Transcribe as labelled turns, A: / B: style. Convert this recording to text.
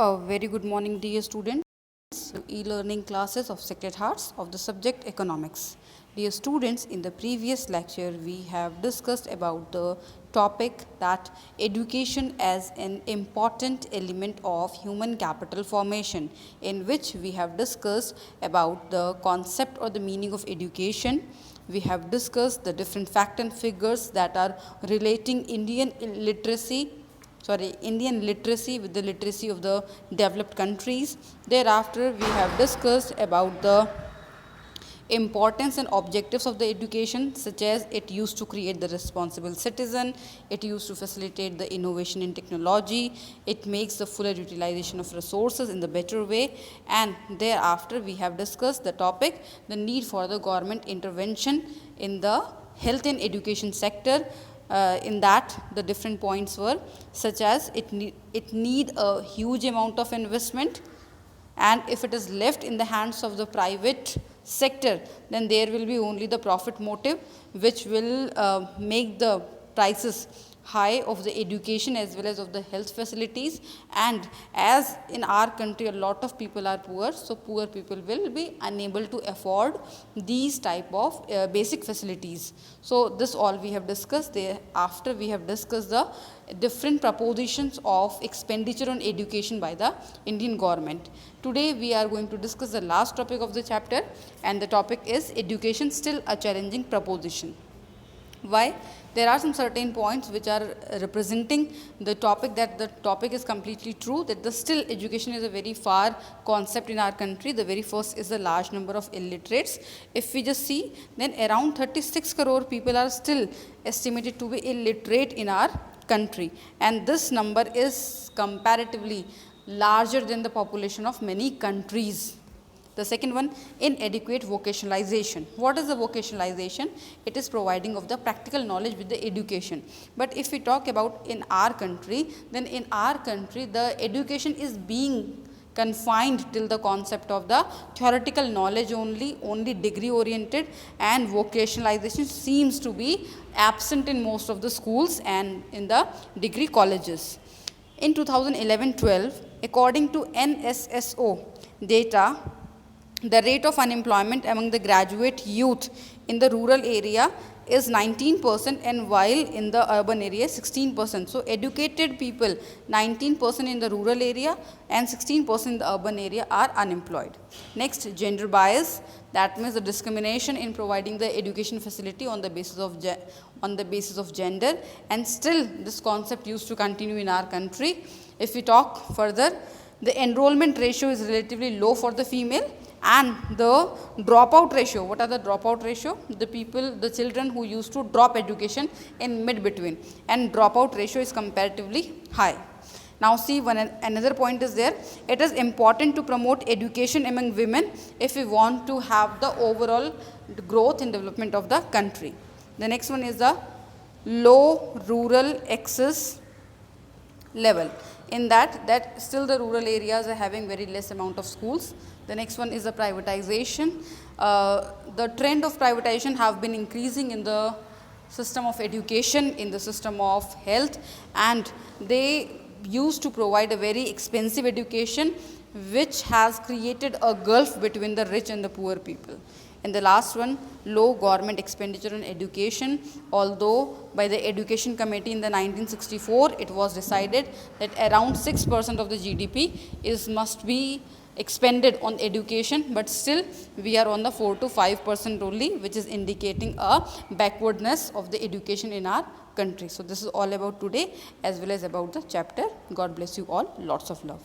A: A very good morning, dear students. E-learning classes of Sacred Hearts of the subject economics. Dear students, in the previous lecture, we have discussed about the topic that education as an important element of human capital formation, in which we have discussed about the concept or the meaning of education. We have discussed the different fact and figures that are relating Indian literacy with the literacy of the developed countries. Thereafter, we have discussed about the importance and objectives of the education, such as it used to create the responsible citizen, it used to facilitate the innovation in technology, it makes the fuller utilization of resources in the better way, and thereafter we have discussed the topic, the need for the government intervention in the health and education sector. In that, the different points were such as it need a huge amount of investment, and if it is left in the hands of the private sector, then there will be only the profit motive, which will make the prices high of the education as well as of the health facilities. And as in our country a lot of people are poor, so poor people will be unable to afford these type of basic facilities. So this all we have discussed. Thereafter we have discussed the different propositions of expenditure on education by the Indian government. Today we are going to discuss the last topic of the chapter, and the topic is education still a challenging proposition. Why? There are some certain points which are representing the topic, that the topic is completely true, that the still education is a very far concept in our country. The very first is the large number of illiterates. If we just see, then around 36 crore people are still estimated to be illiterate in our country, and this number is comparatively larger than the population of many countries. The second one, inadequate vocationalization. What is the vocationalization? It is providing of the practical knowledge with the education. But if we talk about in our country, then in our country the education is being confined till the concept of the theoretical knowledge only degree oriented, and vocationalization seems to be absent in most of the schools and in the degree colleges. In 2011-12, according to NSSO data, the rate of unemployment among the graduate youth in the rural area is 19%, and while in the urban area 16%. So educated people, 19% in the rural area and 16% in the urban area, are unemployed. Next, gender bias, that means the discrimination in providing the education facility on the basis of gender, and still this concept used to continue in our country. If we talk further, the enrollment ratio is relatively low for the female, and the dropout ratio, what are the dropout ratio? The children who used to drop education in mid-between, and dropout ratio is comparatively high. Now see, another point is there. It is important to promote education among women if we want to have the overall growth and development of the country. The next one is the low rural access level. In that still the rural areas are having very less amount of schools. The next one is the privatization. The trend of privatization have been increasing in the system of education, in the system of health, and they used to provide a very expensive education, which has created a gulf between the rich and the poor people. And the last one, low government expenditure on education. Although by the Education Committee in the 1964, it was decided that around 6% of the GDP must be expended on education, but still we are on the 4 to 5% only, which is indicating a backwardness of the education in our country. So this is all about today as well as about the chapter. God bless you all. Lots of love.